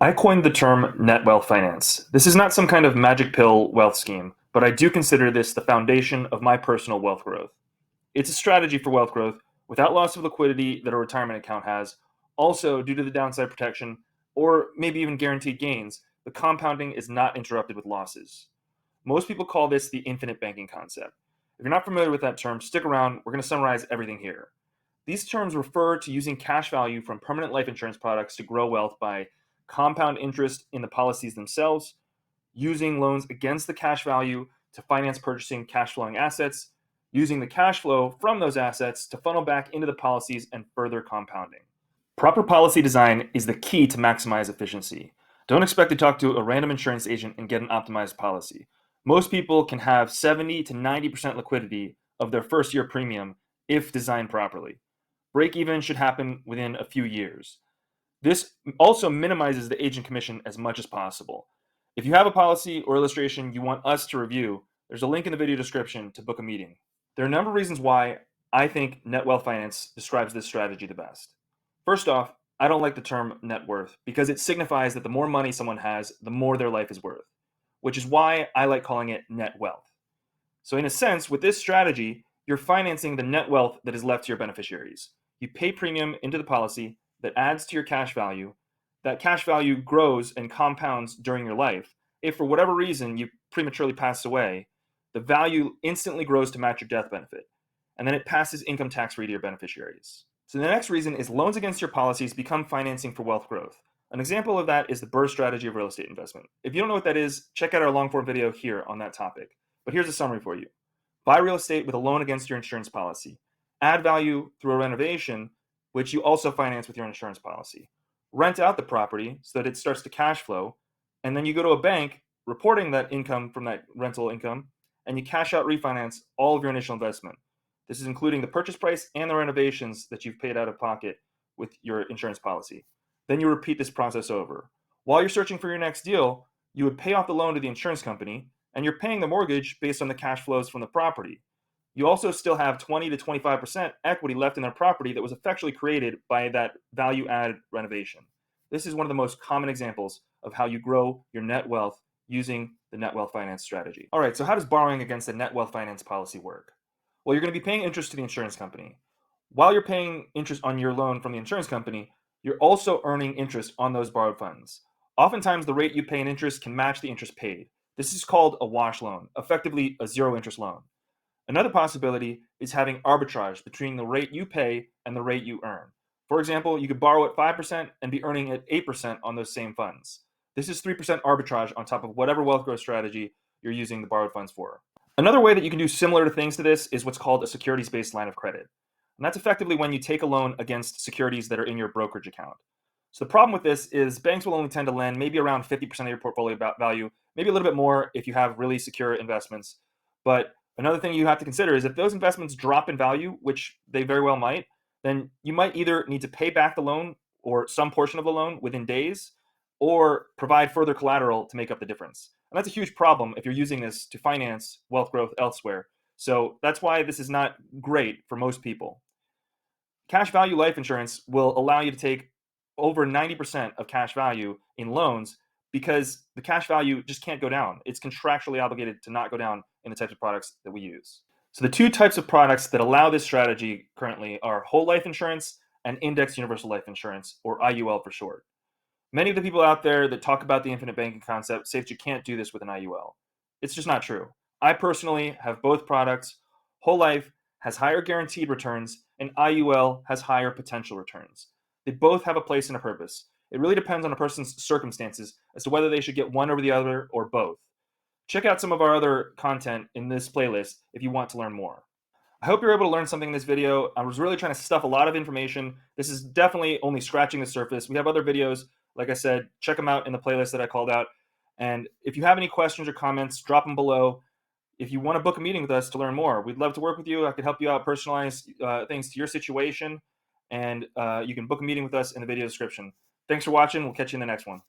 I coined the term net wealth finance. This is not some kind of magic pill wealth scheme, but I do consider this the foundation of my personal wealth growth. It's a strategy for wealth growth without loss of liquidity that a retirement account has. Also, due to the downside protection, or maybe even guaranteed gains, the compounding is not interrupted with losses. Most people call this the infinite banking concept. If you're not familiar with that term, stick around. We're going to summarize everything here. These terms refer to using cash value from permanent life insurance products to grow wealth by compound interest in the policies themselves, using loans against the cash value to finance purchasing cash flowing assets, using the cash flow from those assets to funnel back into the policies and further compounding. Proper policy design is the key to maximize efficiency. Don't expect to talk to a random insurance agent and get an optimized policy. Most people can have 70 to 90% liquidity of their first year premium if designed properly. Break even should happen within a few years. This also minimizes the agent commission as much as possible. If you have a policy or illustration you want us to review, there's a link in the video description to book a meeting. There are a number of reasons why I think net wealth finance describes this strategy the best. First off, I don't like the term net worth because it signifies that the more money someone has, the more their life is worth, which is why I like calling it net wealth. So, in a sense, with this strategy, you're financing the net wealth that is left to your beneficiaries. You pay premium into the policy that adds to your cash value. That cash value grows and compounds during your life. If for whatever reason you prematurely pass away, the value instantly grows to match your death benefit. And then it passes income tax free to your beneficiaries. So the next reason is loans against your policies become financing for wealth growth. An example of that is the BRRRR strategy of real estate investment. If you don't know what that is, check out our long form video here on that topic. But here's a summary for you. Buy real estate with a loan against your insurance policy. Add value through a renovation, which you also finance with your insurance policy. Rent out the property so that it starts to cash flow, and then you go to a bank reporting that income from that rental income, and you cash out refinance all of your initial investment. This is including the purchase price and the renovations that you've paid out of pocket with your insurance policy. Then you repeat this process over. While you're searching for your next deal, you would pay off the loan to the insurance company, and you're paying the mortgage based on the cash flows from the property. You also still have 20 to 25% equity left in their property that was effectually created by that value added renovation. This is one of the most common examples of how you grow your net wealth using the net wealth finance strategy. All right, so how does borrowing against the net wealth finance policy work? Well, you're going to be paying interest to the insurance company. While you're paying interest on your loan from the insurance company, you're also earning interest on those borrowed funds. Oftentimes, the rate you pay in interest can match the interest paid. This is called a wash loan, effectively a zero interest loan. Another possibility is having arbitrage between the rate you pay and the rate you earn. For example, you could borrow at 5% and be earning at 8% on those same funds. This is 3% arbitrage on top of whatever wealth growth strategy you're using the borrowed funds for. Another way that you can do similar things to this is what's called a securities-based line of credit. And that's effectively when you take a loan against securities that are in your brokerage account. So the problem with this is banks will only tend to lend maybe around 50% of your portfolio value, maybe a little bit more if you have really secure investments. But another thing you have to consider is if those investments drop in value, which they very well might, then you might either need to pay back the loan or some portion of the loan within days, or provide further collateral to make up the difference. And that's a huge problem if you're using this to finance wealth growth elsewhere. So that's why this is not great for most people. Cash value life insurance will allow you to take over 90% of cash value in loans because the cash value just can't go down. It's contractually obligated to not go down in the types of products that we use. So the two types of products that allow this strategy currently are whole life insurance and indexed universal life insurance, or IUL for short. Many of the people out there that talk about the infinite banking concept say that you can't do this with an IUL. It's just not true. I personally have both products. Whole life has higher guaranteed returns, and IUL has higher potential returns. They both have a place and a purpose. It really depends on a person's circumstances as to whether they should get one over the other or both. Check out some of our other content in this playlist if you want to learn more. I hope you're able to learn something in this video. I was really trying to stuff a lot of information. This is definitely only scratching the surface. We have other videos, like I said, check them out in the playlist that I called out. And if you have any questions or comments, drop them below. If you want to book a meeting with us to learn more, we'd love to work with you. I could help you out, personalize things to your situation, and you can book a meeting with us in the video description. Thanks for watching. We'll catch you in the next one.